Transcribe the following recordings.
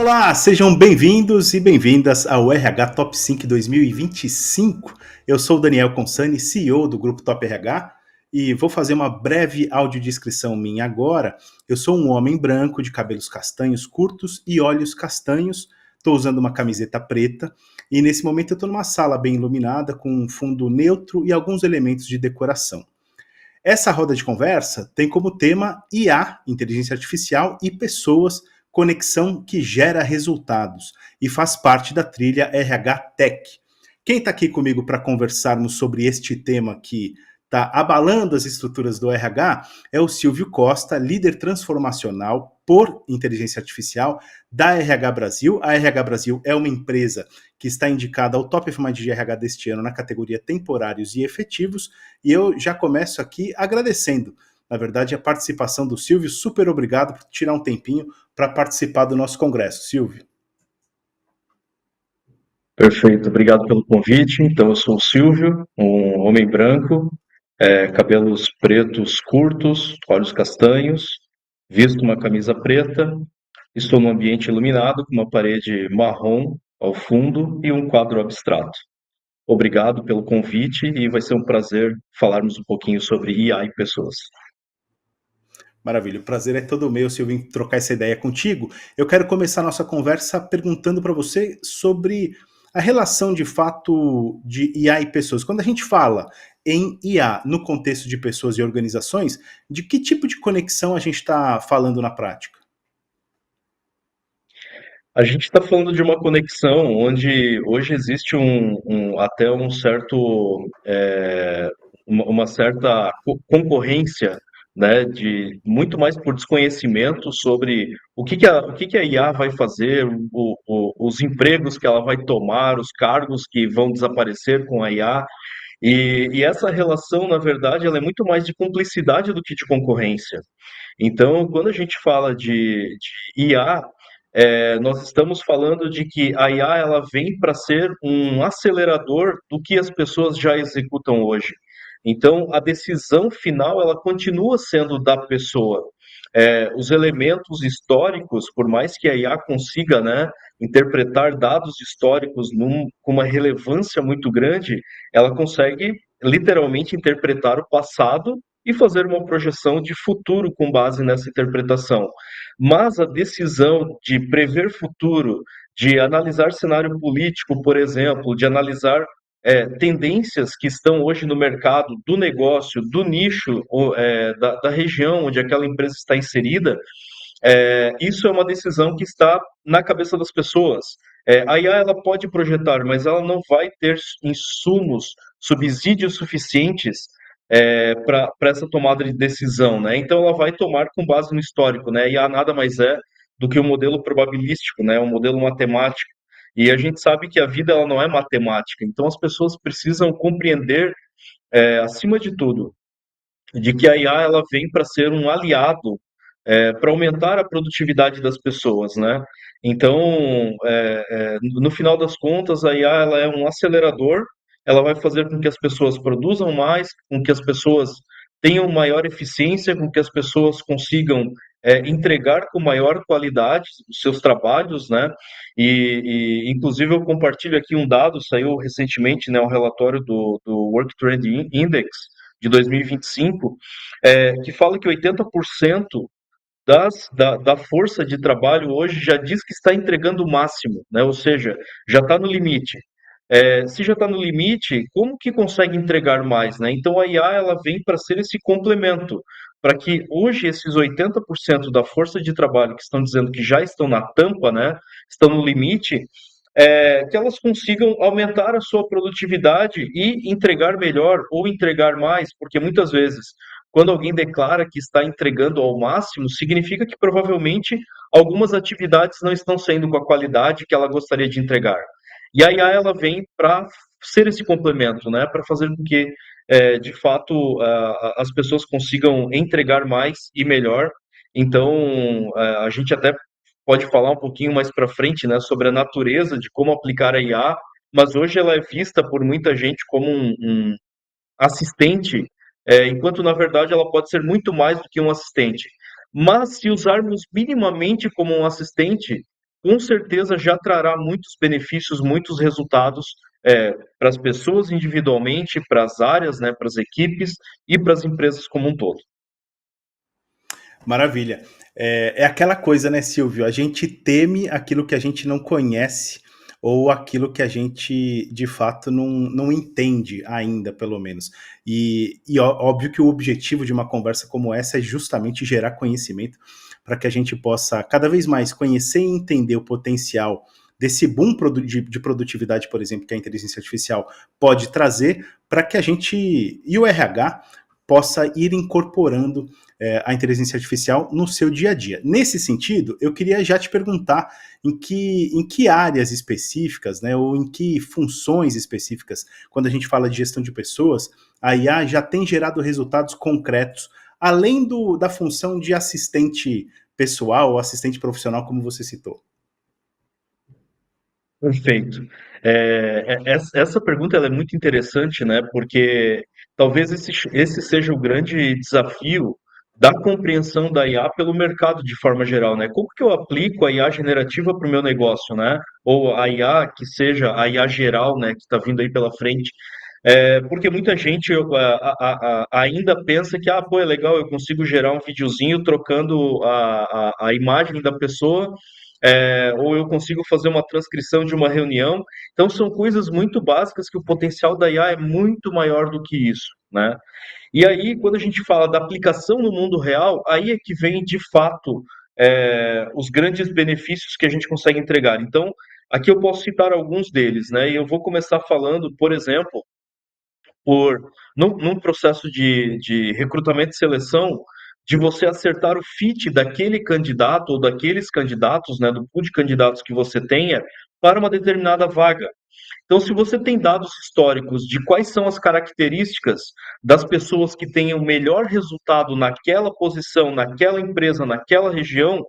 Olá, sejam bem-vindos e bem-vindas ao RH Top 5 2025. Eu sou o Daniel Consani, CEO do Grupo Top RH, e vou fazer uma breve audiodescrição minha agora. Eu sou um homem branco de cabelos castanhos curtos e olhos castanhos. Estou usando uma camiseta preta e nesse momento eu estou numa sala bem iluminada com um fundo neutro e alguns elementos de decoração. Essa roda de conversa tem como tema IA, inteligência artificial, e pessoas, conexão que gera resultados, e faz parte da trilha RH Tech. Quem está aqui comigo para conversarmos sobre este tema que está abalando as estruturas do RH é o Silvio Costa, líder transformacional por inteligência artificial da RH Brasil. A RH Brasil é uma empresa que está indicada ao Top of Mind de RH deste ano na categoria temporários e efetivos, e eu já começo aqui agradecendo, na verdade, a participação do Silvio. Super obrigado por tirar um tempinho para participar do nosso congresso, Silvio. Perfeito, obrigado pelo convite. Então, eu sou o Silvio, um homem branco, cabelos pretos curtos, olhos castanhos, visto uma camisa preta, estou num ambiente iluminado com uma parede marrom ao fundo e um quadro abstrato. Obrigado pelo convite e vai ser um prazer falarmos um pouquinho sobre IA e pessoas. Maravilha, o prazer é todo meu, Silvio, em trocar essa ideia contigo. Eu quero começar a nossa conversa perguntando para você sobre a relação de fato de IA e pessoas. Quando a gente fala em IA no contexto de pessoas e organizações, de que tipo de conexão a gente está falando na prática? A gente está falando de uma conexão onde hoje existe até um certo, uma certa concorrência, né, de muito mais por desconhecimento sobre o que que a IA vai fazer, os empregos que ela vai tomar, os cargos que vão desaparecer com a IA. E essa relação, na verdade, ela é muito mais de cumplicidade do que de concorrência. Então, quando a gente fala de IA, nós estamos falando de que a IA ela vem para ser um acelerador do que as pessoas já executam hoje. Então, a decisão final ela continua sendo da pessoa. Os elementos históricos, por mais que a IA consiga, né, interpretar dados históricos com uma relevância muito grande, ela consegue literalmente interpretar o passado e fazer uma projeção de futuro com base nessa interpretação. Mas a decisão de prever futuro, de analisar cenário político, por exemplo, de analisar tendências que estão hoje no mercado, do negócio, do nicho, da região onde aquela empresa está inserida, isso é uma decisão que está na cabeça das pessoas. A IA ela pode projetar, mas ela não vai ter insumos, subsídios suficientes para essa tomada de decisão, né? Então ela vai tomar com base no histórico, né? A IA nada mais é do que um modelo probabilístico, né? Um modelo matemático. E a gente sabe que a vida ela não é matemática, então as pessoas precisam compreender, acima de tudo, de que a IA ela vem para ser um aliado para aumentar a produtividade das pessoas, né? Então, no final das contas, a IA ela é um acelerador, ela vai fazer com que as pessoas produzam mais, com que as pessoas tenham maior eficiência, com que as pessoas consigam entregar com maior qualidade os seus trabalhos, né? Inclusive, eu compartilho aqui um dado, saiu recentemente, né, um relatório do Work Trend Index de 2025, que fala que 80% da força de trabalho hoje já diz que está entregando o máximo, né? Ou seja, já está no limite. Se já está no limite, como que consegue entregar mais, né? Então a IA ela vem para ser esse complemento, para que hoje esses 80% da força de trabalho que estão dizendo que já estão na tampa, né? Estão no limite, que elas consigam aumentar a sua produtividade e entregar melhor ou entregar mais, porque muitas vezes, quando alguém declara que está entregando ao máximo, significa que provavelmente algumas atividades não estão sendo com a qualidade que ela gostaria de entregar. E a IA ela vem para ser esse complemento, né, para fazer com que, de fato, as pessoas consigam entregar mais e melhor. Então, a gente até pode falar um pouquinho mais para frente, né, sobre a natureza de como aplicar a IA, mas hoje ela é vista por muita gente como um assistente, enquanto na verdade ela pode ser muito mais do que um assistente. Mas se usarmos minimamente como um assistente, com certeza já trará muitos benefícios, muitos resultados para as pessoas individualmente, para as áreas, né, para as equipes e para as empresas como um todo. Maravilha. É aquela coisa, né, Silvio? A gente teme aquilo que a gente não conhece ou aquilo que a gente de fato não entende ainda, pelo menos. E óbvio que o objetivo de uma conversa como essa é justamente gerar conhecimento para que a gente possa cada vez mais conhecer e entender o potencial desse boom de produtividade, por exemplo, que a inteligência artificial pode trazer, para que a gente e o RH possa ir incorporando a inteligência artificial no seu dia a dia. Nesse sentido, eu queria já te perguntar em que áreas específicas, né, ou em que funções específicas, quando a gente fala de gestão de pessoas, a IA já tem gerado resultados concretos, além da função de assistente pessoal ou assistente profissional, como você citou. Perfeito. Essa pergunta ela é muito interessante, né? Porque talvez esse seja o grande desafio da compreensão da IA pelo mercado de forma geral, né? Como que eu aplico a IA generativa para o meu negócio, né? Ou a IA que seja a IA geral, né? Que está vindo aí pela frente. Porque muita gente ainda pensa que, pô, é legal, eu consigo gerar um videozinho trocando a imagem da pessoa, ou eu consigo fazer uma transcrição de uma reunião. Então, são coisas muito básicas que o potencial da IA é muito maior do que isso, né? E aí, quando a gente fala da aplicação no mundo real, aí é que vem, de fato, os grandes benefícios que a gente consegue entregar. Então, aqui eu posso citar alguns deles, né? E eu vou começar falando, por exemplo, num processo de recrutamento e seleção, de você acertar o fit daquele candidato ou daqueles candidatos, né, do pool de candidatos que você tenha, para uma determinada vaga. Então, se você tem dados históricos de quais são as características das pessoas que têm o melhor resultado naquela posição, naquela empresa, naquela região,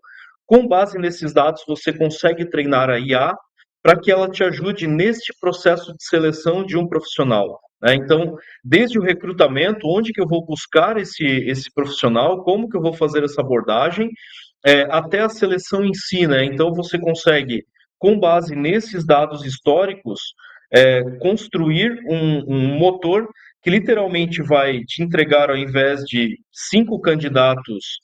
com base nesses dados, você consegue treinar a IA para que ela te ajude neste processo de seleção de um profissional, né? Então, desde o recrutamento, onde que eu vou buscar esse profissional, como que eu vou fazer essa abordagem, até a seleção em si, né? Então, você consegue, com base nesses dados históricos, construir um motor que literalmente vai te entregar, ao invés de 5 candidatos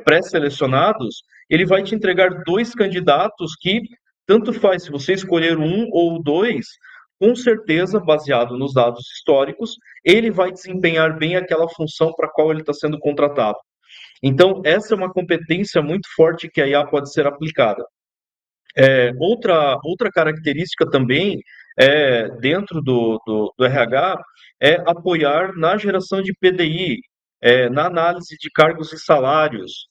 pré-selecionados, ele vai te entregar 2 candidatos que, tanto faz se você escolher um ou dois, com certeza, baseado nos dados históricos, ele vai desempenhar bem aquela função para a qual ele está sendo contratado. Então, essa é uma competência muito forte que a IA pode ser aplicada. Outra característica também dentro do RH é apoiar na geração de PDI, na análise de cargos e salários,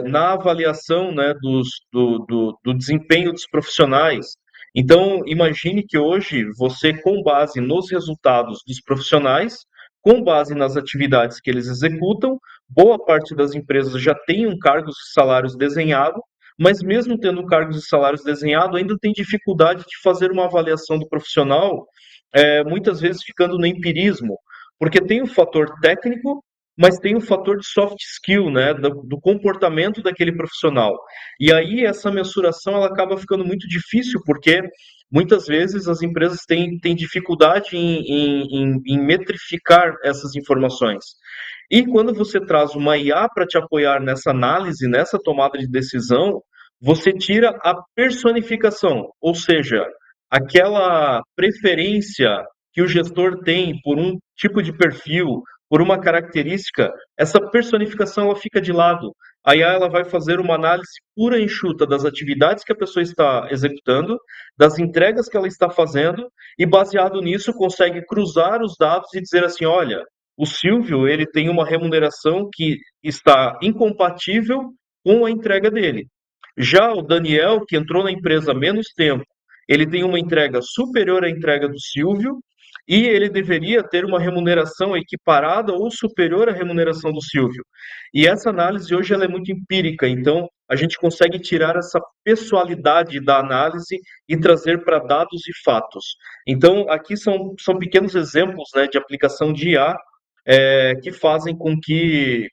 na avaliação, né, do desempenho dos profissionais. Então, imagine que hoje você, com base nos resultados dos profissionais, com base nas atividades que eles executam, boa parte das empresas já tem um cargos e salários desenhado, mas mesmo tendo cargos e salários desenhados, ainda tem dificuldade de fazer uma avaliação do profissional, muitas vezes ficando no empirismo, porque tem o fator técnico, mas tem o fator de soft skill, né, do comportamento daquele profissional. E aí essa mensuração ela acaba ficando muito difícil, porque muitas vezes as empresas têm dificuldade em metrificar essas informações. E quando você traz uma IA para te apoiar nessa análise, nessa tomada de decisão, você tira a personificação, ou seja, aquela preferência que o gestor tem por um tipo de perfil, por uma característica, essa personificação ela fica de lado. A IA ela vai fazer uma análise pura e enxuta das atividades que a pessoa está executando, das entregas que ela está fazendo, e baseado nisso consegue cruzar os dados e dizer assim, olha, o Silvio, ele tem uma remuneração que está incompatível com a entrega dele. Já o Daniel, que entrou na empresa há menos tempo, ele tem uma entrega superior à entrega do Silvio e ele deveria ter uma remuneração equiparada ou superior à remuneração do Silvio. E essa análise hoje ela é muito empírica, então a gente consegue tirar essa pessoalidade da análise e trazer para dados e fatos. Então, aqui são pequenos exemplos, né, de aplicação de IA que fazem com que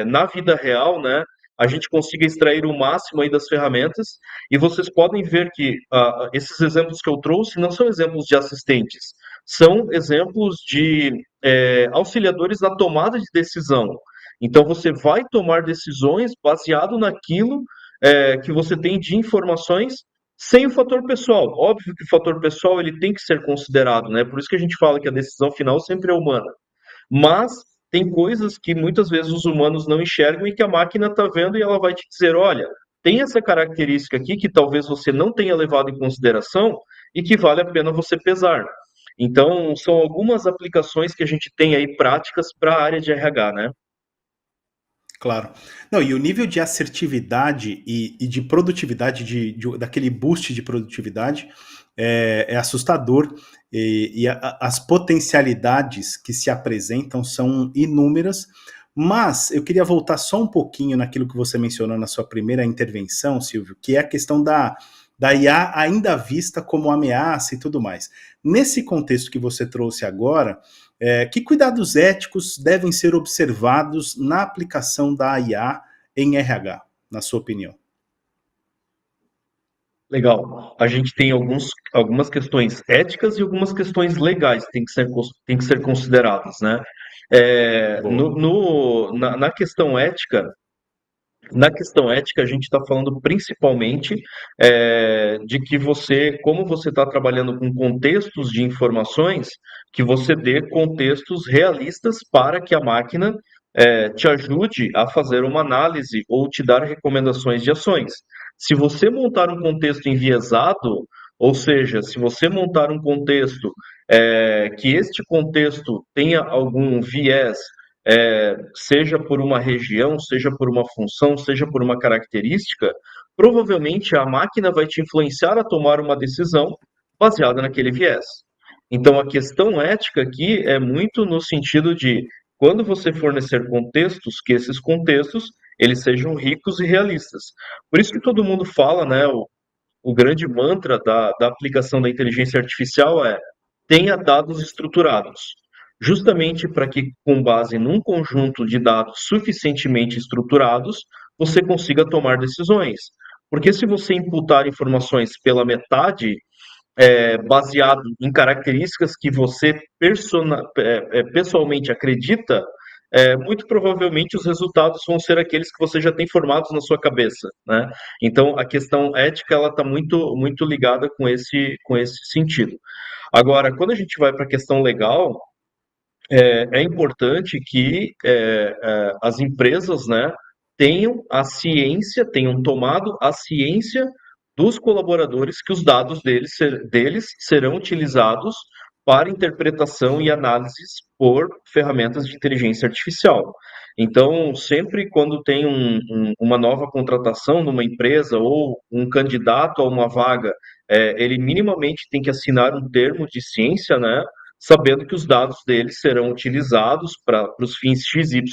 na vida real, né, a gente consiga extrair o máximo aí das ferramentas, e vocês podem ver que esses exemplos que eu trouxe não são exemplos de assistentes, são exemplos de auxiliadores na tomada de decisão. Então, você vai tomar decisões baseado naquilo que você tem de informações sem o fator pessoal. Óbvio que o fator pessoal ele tem que ser considerado, né? Por isso que a gente fala que a decisão final sempre é humana. Mas tem coisas que muitas vezes os humanos não enxergam e que a máquina está vendo e ela vai te dizer, olha, tem essa característica aqui que talvez você não tenha levado em consideração e que vale a pena você pesar. Então, são algumas aplicações que a gente tem aí práticas para a área de RH, né? Claro. Não, e o nível de assertividade e de produtividade, daquele boost de produtividade, é assustador. As potencialidades que se apresentam são inúmeras. Mas eu queria voltar só um pouquinho naquilo que você mencionou na sua primeira intervenção, Silvio, que é a questão da IA ainda vista como ameaça e tudo mais. Nesse contexto que você trouxe agora, que cuidados éticos devem ser observados na aplicação da IA em RH, na sua opinião? Legal. A gente tem algumas questões éticas e algumas questões legais que tem que ser consideradas, né? Boa. Na questão ética, a gente está falando principalmente de que você, como você está trabalhando com contextos de informações, que você dê contextos realistas para que a máquina te ajude a fazer uma análise ou te dar recomendações de ações. Se você montar um contexto enviesado, ou seja, se você montar um contexto que este contexto tenha algum viés, seja por uma região, seja por uma função, seja por uma característica, provavelmente a máquina vai te influenciar a tomar uma decisão baseada naquele viés. Então, a questão ética aqui é muito no sentido de, quando você fornecer contextos, que esses contextos eles sejam ricos e realistas. Por isso que todo mundo fala, né, o grande mantra da aplicação da inteligência artificial é: tenha dados estruturados, justamente para que, com base num conjunto de dados suficientemente estruturados, você consiga tomar decisões. Porque se você imputar informações pela metade, baseado em características que você pessoalmente acredita, muito provavelmente os resultados vão ser aqueles que você já tem formados na sua cabeça, né? Então, a questão ética ela está muito ligada com esse sentido. Agora, quando a gente vai para a questão legal, é importante que as empresas, né, tenham a ciência, tenham tomado a ciência dos colaboradores que os dados deles serão utilizados para interpretação e análises por ferramentas de inteligência artificial. Então, sempre quando tem uma nova contratação numa empresa ou um candidato a uma vaga, ele minimamente tem que assinar um termo de ciência, né? Sabendo que os dados deles serão utilizados para os fins XYZ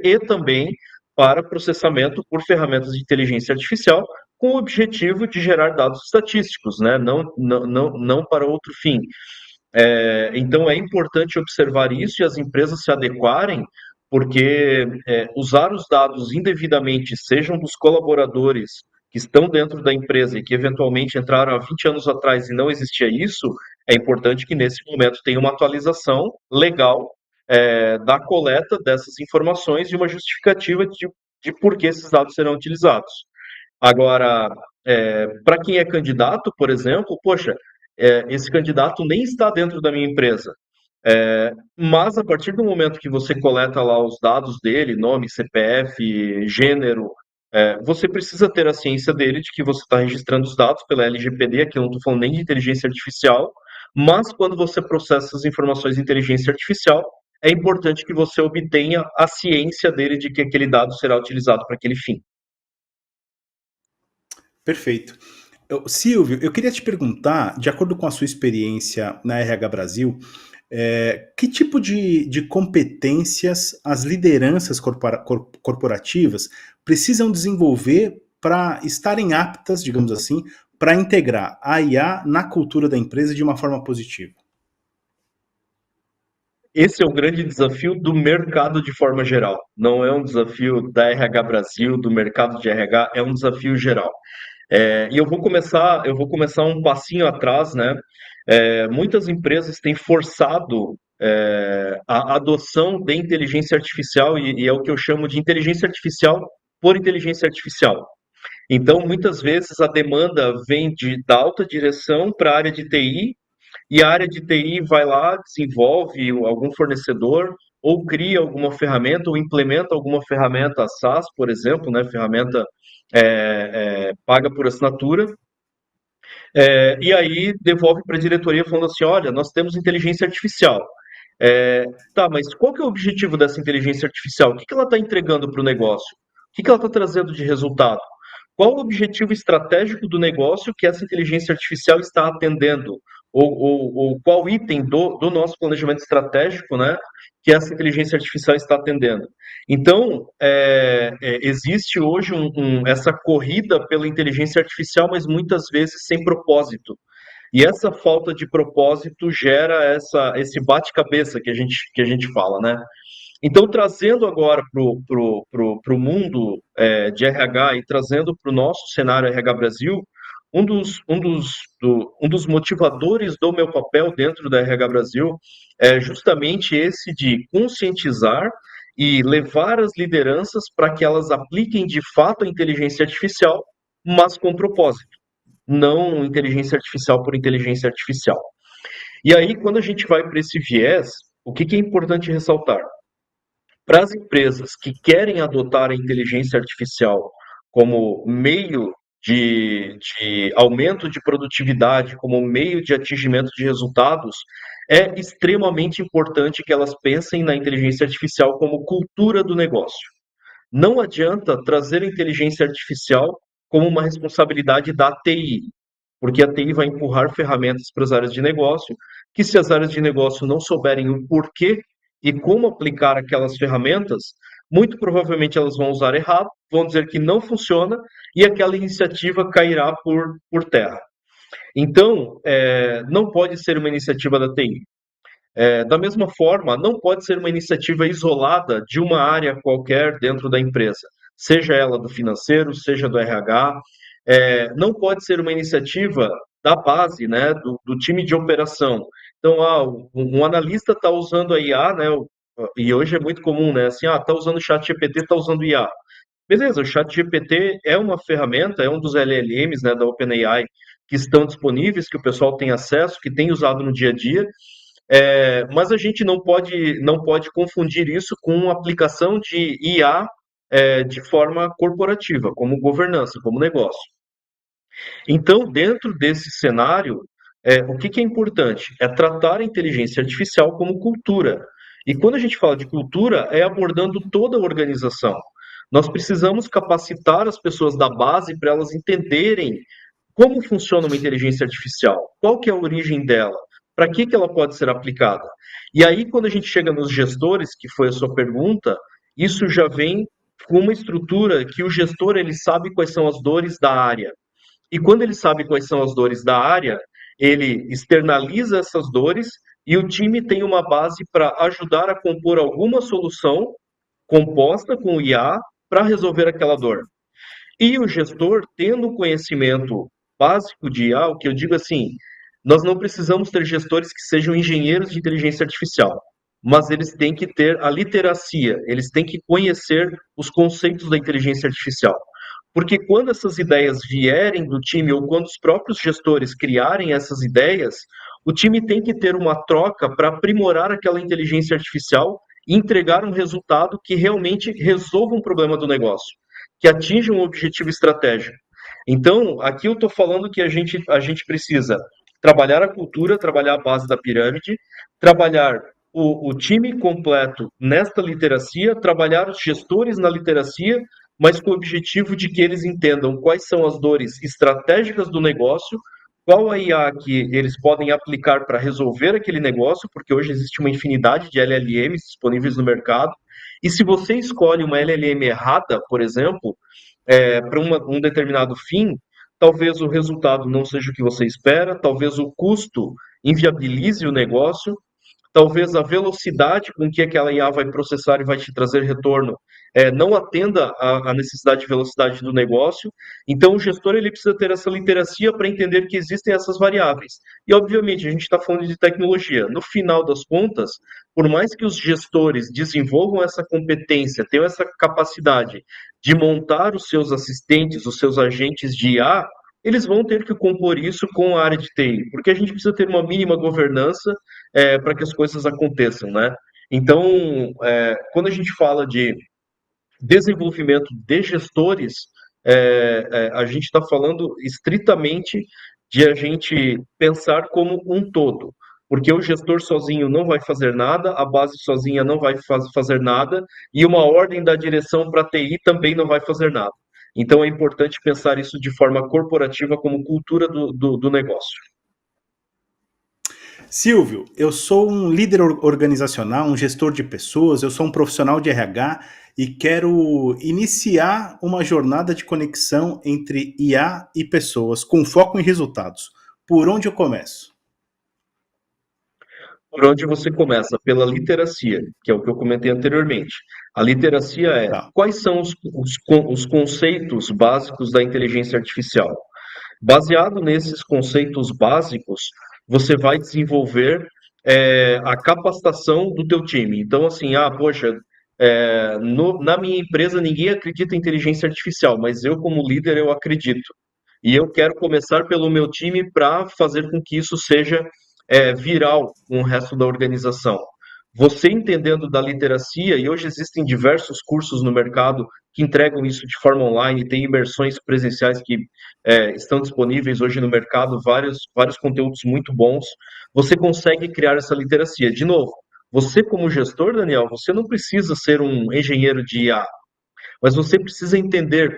e também para processamento por ferramentas de inteligência artificial, com o objetivo de gerar dados estatísticos, né? Não para outro fim. Então é importante observar isso e as empresas se adequarem, porque usar os dados indevidamente, sejam dos colaboradores que estão dentro da empresa e que eventualmente entraram há 20 anos atrás e não existia isso, é importante que nesse momento tenha uma atualização legal da coleta dessas informações e uma justificativa de por que esses dados serão utilizados. Agora, para quem é candidato, por exemplo, poxa, esse candidato nem está dentro da minha empresa. Mas a partir do momento que você coleta lá os dados dele, nome, CPF, gênero, você precisa ter a ciência dele de que você está registrando os dados pela LGPD, aqui eu não estou falando nem de inteligência artificial, mas quando você processa as informações de inteligência artificial, é importante que você obtenha a ciência dele de que aquele dado será utilizado para aquele fim. Perfeito. Silvio, eu queria te perguntar, de acordo com a sua experiência na RH Brasil, que tipo de competências as lideranças corporativas precisam desenvolver para estarem aptas, digamos assim, para integrar a IA na cultura da empresa de uma forma positiva? esse é o grande desafio do mercado de forma geral. Não é um desafio da RH Brasil, do mercado de RH, é um desafio geral. E eu vou começar um passinho atrás, né? Muitas empresas têm forçado a adoção de inteligência artificial e é o que eu chamo de inteligência artificial por inteligência artificial. Então, muitas vezes a demanda vem da alta direção para a área de TI e a área de TI vai lá, desenvolve algum fornecedor ou cria alguma ferramenta ou implementa alguma ferramenta SaaS, por exemplo, né, ferramenta paga por assinatura, e aí devolve para a diretoria falando assim, olha, nós temos inteligência artificial. É, tá, mas qual que é o objetivo dessa inteligência artificial? O que que ela está entregando para o negócio? O que que ela está trazendo de resultado? Qual o objetivo estratégico do negócio que essa inteligência artificial está atendendo? Ou qual item do nosso planejamento estratégico, né, que essa inteligência artificial está atendendo? Então, existe hoje essa corrida pela inteligência artificial, mas muitas vezes sem propósito. E essa falta de propósito gera esse bate-cabeça que a gente fala, né? Então, trazendo agora para o mundo de RH e trazendo para o nosso cenário RH Brasil, um dos motivadores do meu papel dentro da RH Brasil é justamente esse de conscientizar e levar as lideranças para que elas apliquem de fato a inteligência artificial, mas com propósito, não inteligência artificial por inteligência artificial. E aí, quando a gente vai para esse viés, o que é importante ressaltar? Para as empresas que querem adotar a inteligência artificial como meio de aumento de produtividade, como meio de atingimento de resultados, é extremamente importante que elas pensem na inteligência artificial como cultura do negócio. Não adianta trazer a inteligência artificial como uma responsabilidade da TI, porque a TI vai empurrar ferramentas para as áreas de negócio, que se as áreas de negócio não souberem o porquê e como aplicar aquelas ferramentas, muito provavelmente elas vão usar errado, vão dizer que não funciona e aquela iniciativa cairá por terra. Então, não pode ser uma iniciativa da TI. Da mesma forma, não pode ser uma iniciativa isolada de uma área qualquer dentro da empresa, seja ela do financeiro, seja do RH, não pode ser uma iniciativa da base, né, do time de operação. Então, um analista está usando a IA, né, e hoje é muito comum, né, assim, está usando o chat GPT, está usando IA. Beleza, o chat GPT é uma ferramenta, é um dos LLMs, né, da OpenAI, que estão disponíveis, que o pessoal tem acesso, que tem usado no dia a dia, mas a gente não pode confundir isso com aplicação de IA de forma corporativa, como governança, como negócio. Então, dentro desse cenário, o que é importante? É tratar a inteligência artificial como cultura. E quando a gente fala de cultura, é abordando toda a organização. Nós precisamos capacitar as pessoas da base para elas entenderem como funciona uma inteligência artificial, qual que é a origem dela, para que ela pode ser aplicada. E aí, quando a gente chega nos gestores, que foi a sua pergunta, isso já vem com uma estrutura que o gestor ele sabe quais são as dores da área. E quando ele sabe quais são as dores da área, ele externaliza essas dores e o time tem uma base para ajudar a compor alguma solução composta com o IA para resolver aquela dor. E o gestor, tendo conhecimento básico de IA, o que eu digo assim, nós não precisamos ter gestores que sejam engenheiros de inteligência artificial, mas eles têm que ter a literacia, eles têm que conhecer os conceitos da inteligência artificial. Porque quando essas ideias vierem do time ou quando os próprios gestores criarem essas ideias, o time tem que ter uma troca para aprimorar aquela inteligência artificial e entregar um resultado que realmente resolva um problema do negócio, que atinja um objetivo estratégico. Então, aqui eu estou falando que a gente precisa trabalhar a cultura, trabalhar a base da pirâmide, trabalhar o time completo nesta literacia, trabalhar os gestores na literacia, mas com o objetivo de que eles entendam quais são as dores estratégicas do negócio, qual a IA que eles podem aplicar para resolver aquele negócio, porque hoje existe uma infinidade de LLMs disponíveis no mercado, e se você escolhe uma LLM errada, por exemplo, para um determinado fim, talvez o resultado não seja o que você espera, talvez o custo inviabilize o negócio, talvez a velocidade com que aquela IA vai processar e vai te trazer retorno não atenda à necessidade de velocidade do negócio. Então, o gestor ele precisa ter essa literacia para entender que existem essas variáveis. E, obviamente, a gente está falando de tecnologia. No final das contas, por mais que os gestores desenvolvam essa competência, tenham essa capacidade de montar os seus assistentes, os seus agentes de IA, eles vão ter que compor isso com a área de TI, porque a gente precisa ter uma mínima governança para que as coisas aconteçam, né? Então, quando a gente fala de desenvolvimento de gestores, a gente está falando estritamente de a gente pensar como um todo, porque o gestor sozinho não vai fazer nada, a base sozinha não vai fazer nada, e uma ordem da direção para a TI também não vai fazer nada. Então é importante pensar isso de forma corporativa como cultura do negócio. Silvio, eu sou um líder organizacional, um gestor de pessoas, eu sou um profissional de RH e quero iniciar uma jornada de conexão entre IA e pessoas, com foco em resultados. Por onde eu começo? Por onde você começa? Pela literacia, que é o que eu comentei anteriormente. A literacia é Tá. quais são os conceitos básicos da inteligência artificial. Baseado nesses conceitos básicos, você vai desenvolver a capacitação do teu time. Então, assim, poxa, na minha empresa ninguém acredita em inteligência artificial, mas eu, como líder, eu acredito. E eu quero começar pelo meu time para fazer com que isso seja viral com o resto da organização. Você entendendo da literacia, e hoje existem diversos cursos no mercado que entregam isso de forma online, tem imersões presenciais que estão disponíveis hoje no mercado, vários conteúdos muito bons. Você consegue criar essa literacia. De novo, você como gestor, Daniel, você não precisa ser um engenheiro de IA, mas você precisa entender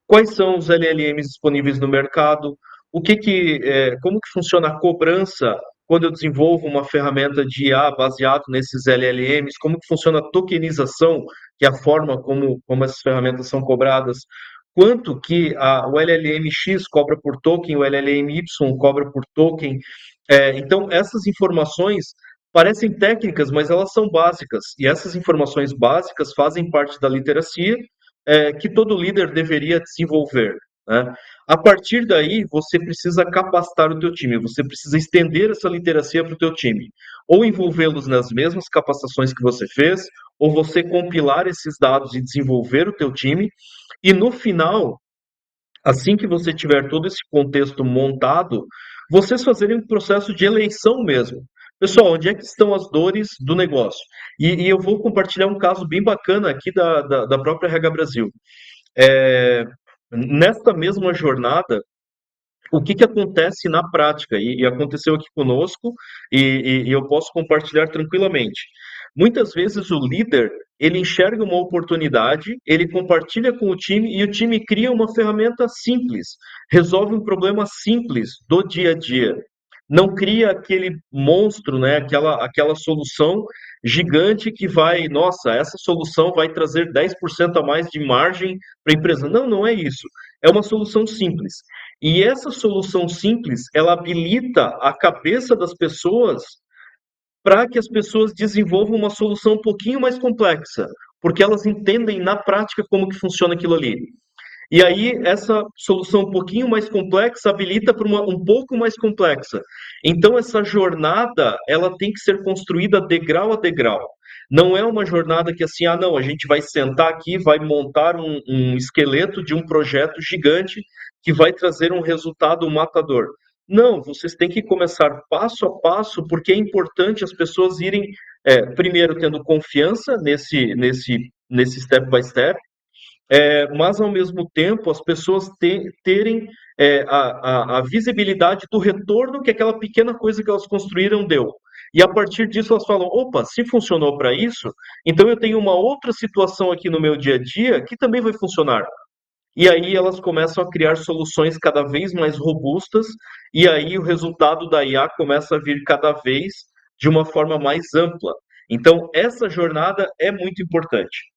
quais são os LLMs disponíveis no mercado, como que funciona a cobrança quando eu desenvolvo uma ferramenta de IA baseado nesses LLMs, como que funciona a tokenização, que é a forma como essas ferramentas são cobradas, quanto que o LLM X cobra por token, o LLM Y cobra por token. Então, essas informações parecem técnicas, mas elas são básicas, e essas informações básicas fazem parte da literacia que todo líder deveria desenvolver, né? A partir daí, você precisa capacitar o teu time, você precisa estender essa literacia para o teu time, ou envolvê-los nas mesmas capacitações que você fez, ou você compilar esses dados e desenvolver o teu time, e no final, assim que você tiver todo esse contexto montado, vocês fazerem um processo de eleição mesmo. Pessoal, onde é que estão as dores do negócio? E eu vou compartilhar um caso bem bacana aqui da própria RH Brasil. É, Nesta mesma jornada, o que acontece na prática, e aconteceu aqui conosco, e eu posso compartilhar tranquilamente. Muitas vezes o líder, ele enxerga uma oportunidade, ele compartilha com o time, e o time cria uma ferramenta simples, resolve um problema simples do dia a dia. Não cria aquele monstro, né? Aquela solução gigante que vai, nossa, essa solução vai trazer 10% a mais de margem para a empresa. Não, não é isso. É uma solução simples. E essa solução simples, ela habilita a cabeça das pessoas para que as pessoas desenvolvam uma solução um pouquinho mais complexa, porque elas entendem na prática como que funciona aquilo ali. E aí, essa solução um pouquinho mais complexa habilita para uma um pouco mais complexa. Então, essa jornada, ela tem que ser construída degrau a degrau. Não é uma jornada que assim, não, a gente vai sentar aqui, vai montar um esqueleto de um projeto gigante que vai trazer um resultado matador. Não, vocês têm que começar passo a passo, porque é importante as pessoas irem, primeiro, tendo confiança nesse step by step, mas ao mesmo tempo as pessoas terem a visibilidade do retorno que aquela pequena coisa que elas construíram deu. E a partir disso elas falam: opa, se funcionou para isso, então eu tenho uma outra situação aqui no meu dia a dia que também vai funcionar. E aí elas começam a criar soluções cada vez mais robustas, e aí o resultado da IA começa a vir cada vez de uma forma mais ampla. Então, essa jornada é muito importante.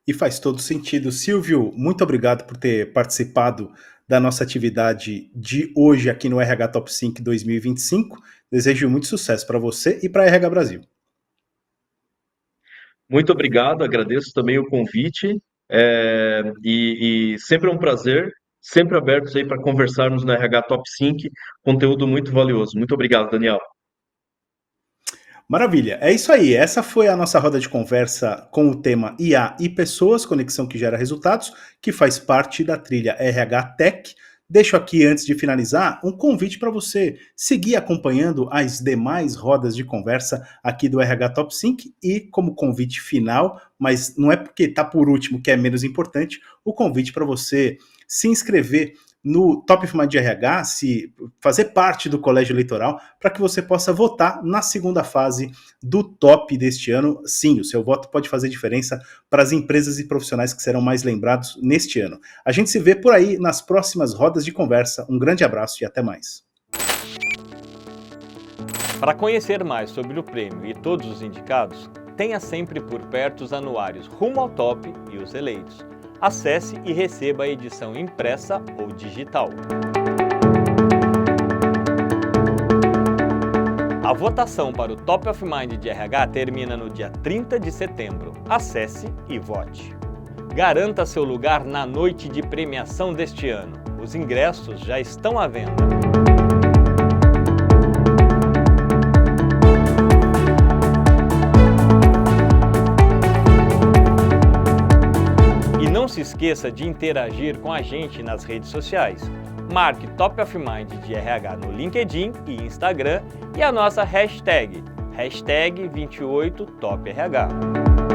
E faz todo sentido. Silvio, muito obrigado por ter participado da nossa atividade de hoje aqui no RH Top 5 2025. Desejo muito sucesso para você e para a RH Brasil. Muito obrigado, agradeço também o convite, e sempre é um prazer, sempre abertos aí para conversarmos no RH Top 5, conteúdo muito valioso. Muito obrigado, Daniel. Maravilha, é isso aí. Essa foi a nossa roda de conversa com o tema IA e pessoas, conexão que gera resultados, que faz parte da trilha RH Tech. Deixo aqui, antes de finalizar, um convite para você seguir acompanhando as demais rodas de conversa aqui do RH Top 5 e, como convite final, mas não é porque está por último que é menos importante, o convite para você se inscrever no Top of Mind de RH, se fazer parte do colégio eleitoral, para que você possa votar na segunda fase do top deste ano. Sim, o seu voto pode fazer diferença para as empresas e profissionais que serão mais lembrados neste ano. A gente se vê por aí nas próximas rodas de conversa. Um grande abraço e até mais. Para conhecer mais sobre o prêmio e todos os indicados, tenha sempre por perto os anuários Rumo ao Top e os eleitos. Acesse e receba a edição impressa ou digital. A votação para o Top of Mind de RH termina no dia 30 de setembro. Acesse e vote. Garanta seu lugar na noite de premiação deste ano. Os ingressos já estão à venda. Não se esqueça de interagir com a gente nas redes sociais. Marque Top of Mind de RH no LinkedIn e Instagram e a nossa hashtag 28TopRH.